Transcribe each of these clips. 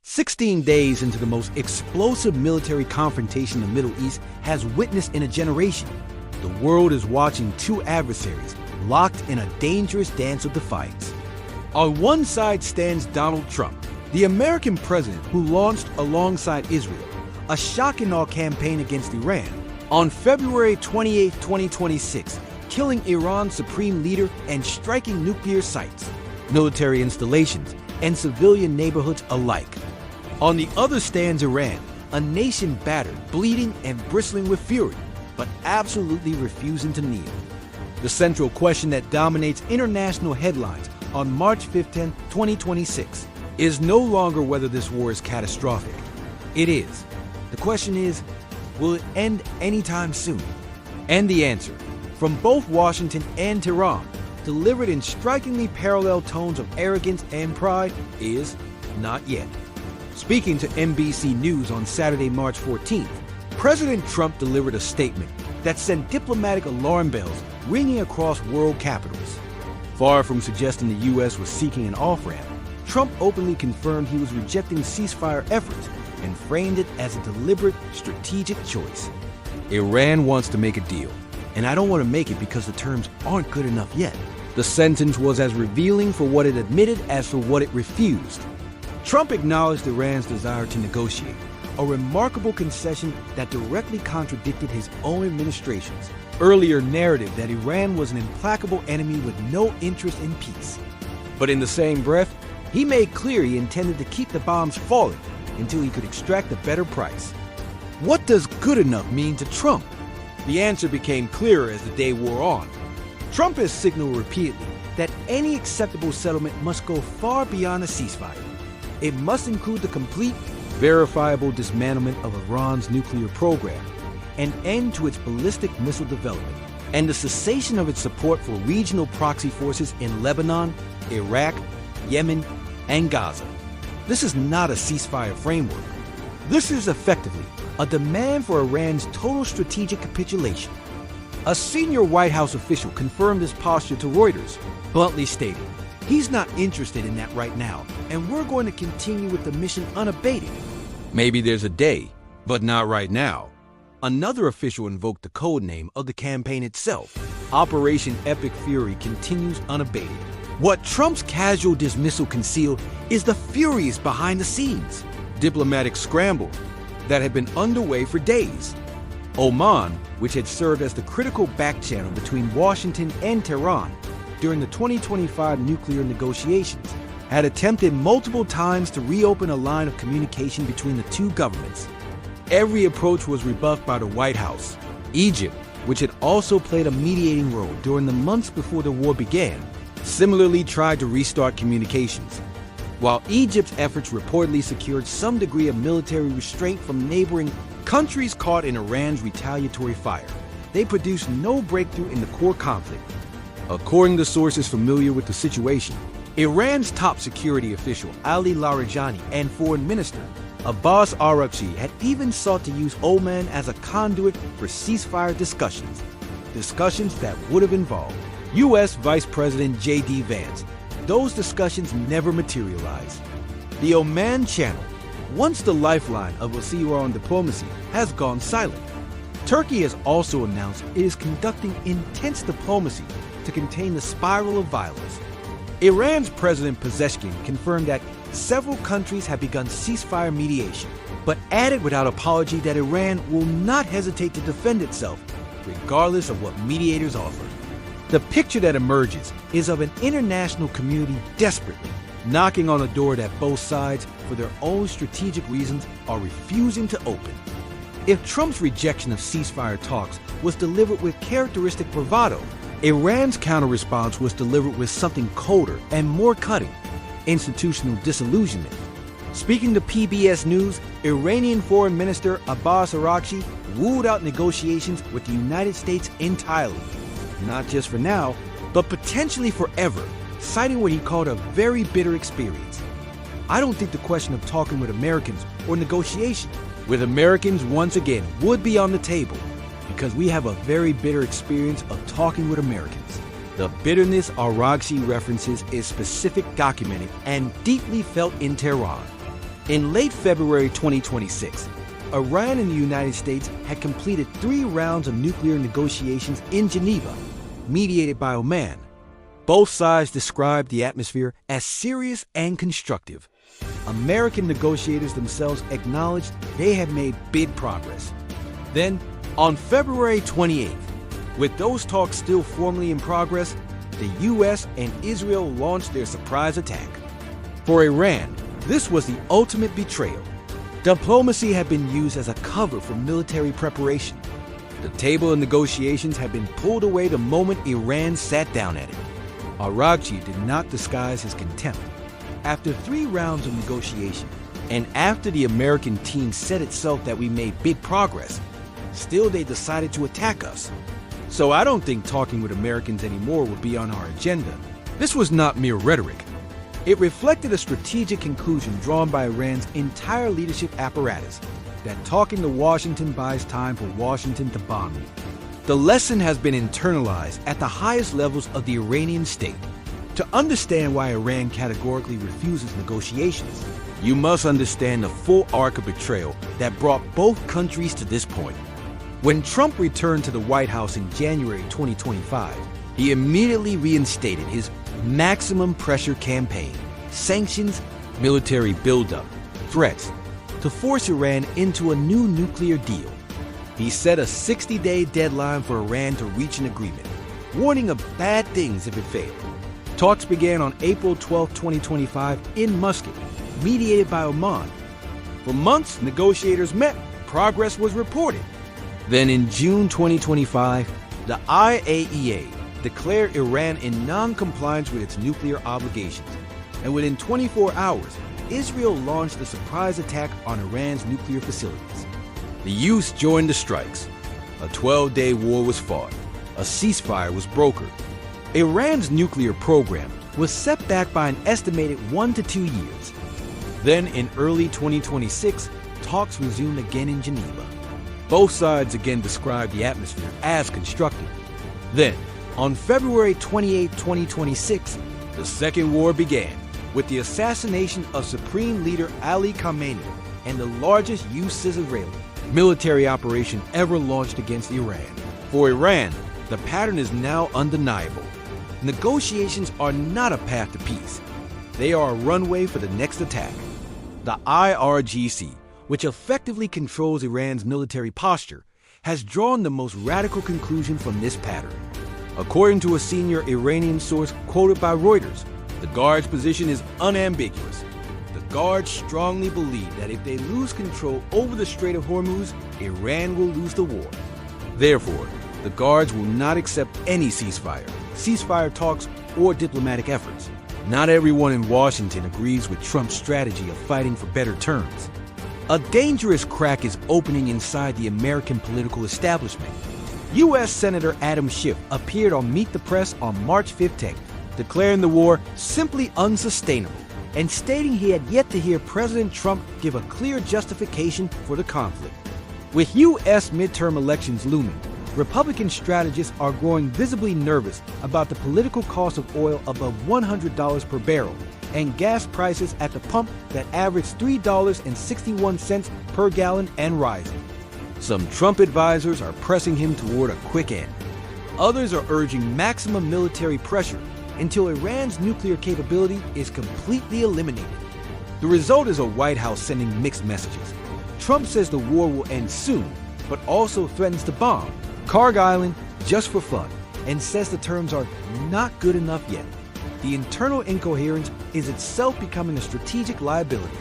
16 days into the most explosive military confrontation the Middle East has witnessed in a generation, the world is watching two adversaries locked in a dangerous dance of defiance. On one side stands Donald Trump, the American president who launched alongside Israel a shock-and-awe campaign against Iran on February 28, 2026, killing Iran's supreme leader and striking nuclear sites, military installations, and civilian neighborhoods alike. On the other stands Iran, a nation battered, bleeding, and bristling with fury, but absolutely refusing to kneel. The central question that dominates international headlines on March 15, 2026, is no longer whether this war is catastrophic. It is. The question is, will it end anytime soon? And the answer, from both Washington and Tehran, delivered in strikingly parallel tones of arrogance and pride, is not yet. Speaking to NBC News on Saturday, March 14th, President Trump delivered a statement that sent diplomatic alarm bells ringing across world capitals. Far from suggesting the U.S. was seeking an off-ramp, Trump openly confirmed he was rejecting ceasefire efforts and framed it as a deliberate, strategic choice. Iran wants to make a deal, and I don't want to make it because the terms aren't good enough yet. The sentence was as revealing for what it admitted as for what it refused. Trump acknowledged Iran's desire to negotiate, a remarkable concession that directly contradicted his own administration's earlier narrative that Iran was an implacable enemy with no interest in peace. But in the same breath, he made clear he intended to keep the bombs falling until he could extract a better price. What does good enough mean to Trump? The answer became clearer as the day wore on. Trump has signaled repeatedly that any acceptable settlement must go far beyond a ceasefire. It must include the complete, verifiable dismantlement of Iran's nuclear program, an end to its ballistic missile development, and the cessation of its support for regional proxy forces in Lebanon, Iraq, Yemen, and Gaza. This is not a ceasefire framework. This is effectively a demand for Iran's total strategic capitulation. A senior White House official confirmed this posture to Reuters, bluntly stating, "He's not interested in that right now, and we're going to continue with the mission unabated." Maybe there's a day, but not right now. Another official invoked the code name of the campaign itself. Operation Epic Fury continues unabated. What Trump's casual dismissal concealed is the furies behind the scenes. Diplomatic scramble that had been underway for days. Oman, which had served as the critical back channel between Washington and Tehran during the 2025 nuclear negotiations, had attempted multiple times to reopen a line of communication between the two governments. Every approach was rebuffed by the White House. Egypt, which had also played a mediating role during the months before the war began, similarly tried to restart communications. While Egypt's efforts reportedly secured some degree of military restraint from neighboring countries caught in Iran's retaliatory fire, they produced no breakthrough in the core conflict. According to sources familiar with the situation, Iran's top security official Ali Larijani and Foreign Minister Abbas Araghchi had even sought to use Oman as a conduit for ceasefire discussions that would have involved U.S. Vice President J.D. Vance. Those discussions never materialized. The Oman Channel, once the lifeline of Iran diplomacy, has gone silent. Turkey has also announced it is conducting intense diplomacy to contain the spiral of violence. Iran's President Pezeshkian confirmed that several countries have begun ceasefire mediation, but added without apology that Iran will not hesitate to defend itself, regardless of what mediators offer. The picture that emerges is of an international community desperately knocking on a door that both sides, for their own strategic reasons, are refusing to open. If Trump's rejection of ceasefire talks was delivered with characteristic bravado, Iran's counter-response was delivered with something colder and more cutting: institutional disillusionment. Speaking to PBS News, Iranian Foreign Minister Abbas Araghchi wooed out negotiations with the United States entirely, not just for now, but potentially forever, citing what he called a very bitter experience. I don't think the question of talking with Americans or negotiation with Americans once again would be on the table, because we have a very bitter experience of talking with Americans. The bitterness Araghchi references is specific, documented, and deeply felt in Tehran. In late February 2026, Iran and the United States had completed 3 rounds of nuclear negotiations in Geneva, mediated by Oman. Both sides described the atmosphere as serious and constructive. American negotiators themselves acknowledged they had made big progress. Then, on February 28th, with those talks still formally in progress, the U.S. and Israel launched their surprise attack. For Iran, this was the ultimate betrayal. Diplomacy had been used as a cover for military preparation. The table of negotiations had been pulled away the moment Iran sat down at it. Araghchi did not disguise his contempt. After 3 rounds of negotiation, and after the American team said itself that we made big progress, still they decided to attack us. So I don't think talking with Americans anymore would be on our agenda. This was not mere rhetoric. It reflected a strategic conclusion drawn by Iran's entire leadership apparatus, that talking to Washington buys time for Washington to bomb you. The lesson has been internalized at the highest levels of the Iranian state. To understand why Iran categorically refuses negotiations, you must understand the full arc of betrayal that brought both countries to this point. When Trump returned to the White House in January 2025, he immediately reinstated his maximum pressure campaign, sanctions, military buildup, threats, to force Iran into a new nuclear deal. He set a 60-day deadline for Iran to reach an agreement, warning of bad things if it failed. Talks began on April 12, 2025 in Muscat, mediated by Oman. For months, negotiators met, progress was reported. Then in June 2025, the IAEA declared Iran in non-compliance with its nuclear obligations, and within 24 hours, Israel launched a surprise attack on Iran's nuclear facilities. The U.S. joined the strikes. A 12-day war was fought. A ceasefire was brokered. Iran's nuclear program was set back by an estimated 1 to 2 years. Then in early 2026, talks resumed again in Geneva. Both sides again described the atmosphere as constructive. Then, on February 28, 2026, the Second War began with the assassination of Supreme Leader Ali Khamenei and the largest U.S. Israeli military operation ever launched against Iran. For Iran, the pattern is now undeniable. Negotiations are not a path to peace. They are a runway for the next attack. The IRGC, which effectively controls Iran's military posture, has drawn the most radical conclusion from this pattern. According to a senior Iranian source quoted by Reuters, the Guards' position is unambiguous. The Guards strongly believe that if they lose control over the Strait of Hormuz, Iran will lose the war. Therefore, the Guards will not accept any ceasefire talks, or diplomatic efforts. Not everyone in Washington agrees with Trump's strategy of fighting for better terms. A dangerous crack is opening inside the American political establishment. U.S. Senator Adam Schiff appeared on Meet the Press on March 15th, declaring the war simply unsustainable and stating he had yet to hear President Trump give a clear justification for the conflict. With U.S. midterm elections looming, Republican strategists are growing visibly nervous about the political cost of oil above $100 per barrel and gas prices at the pump that averaged $3.61 per gallon and rising. Some Trump advisors are pressing him toward a quick end. Others are urging maximum military pressure until Iran's nuclear capability is completely eliminated. The result is a White House sending mixed messages. Trump says the war will end soon, but also threatens to bomb Karg Island just for fun, and says the terms are not good enough yet. The internal incoherence is itself becoming a strategic liability.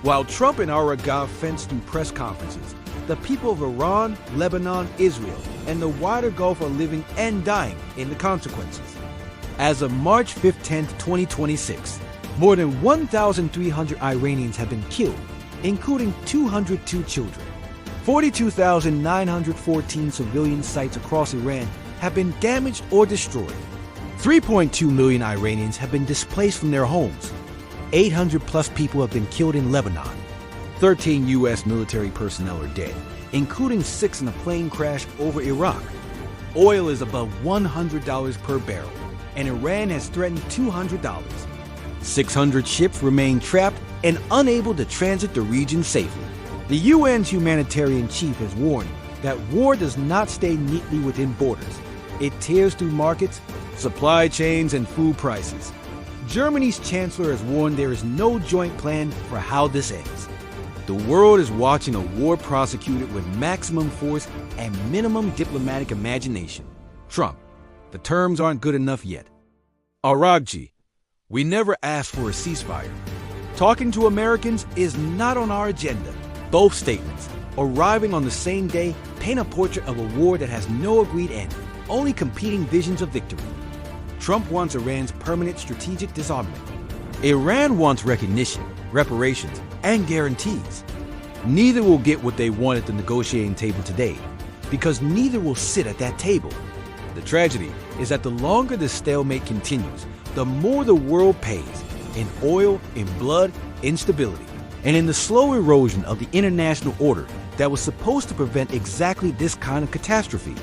While Trump and Araghchi fence through press conferences, the people of Iran, Lebanon, Israel, and the wider Gulf are living and dying in the consequences. As of March 15, 2026, more than 1,300 Iranians have been killed, including 202 children. 42,914 civilian sites across Iran have been damaged or destroyed. 3.2 million Iranians have been displaced from their homes. 800 plus people have been killed in Lebanon. 13 U.S. military personnel are dead, including 6 in a plane crash over Iraq. Oil is above $100 per barrel, and Iran has threatened $200. 600 ships remain trapped and unable to transit the region safely. The UN's humanitarian chief has warned that war does not stay neatly within borders. It tears through markets, supply chains, and food prices. Germany's chancellor has warned there is no joint plan for how this ends. The world is watching a war prosecuted with maximum force and minimum diplomatic imagination. Trump, the terms aren't good enough yet. Aragji, we never asked for a ceasefire. Talking to Americans is not on our agenda. Both statements, arriving on the same day, paint a portrait of a war that has no agreed end, only competing visions of victory. Trump wants Iran's permanent strategic disarmament. Iran wants recognition, reparations, and guarantees. Neither will get what they want at the negotiating table today, because neither will sit at that table. The tragedy is that the longer the stalemate continues, the more the world pays in oil, in blood, instability, and in the slow erosion of the international order that was supposed to prevent exactly this kind of catastrophe.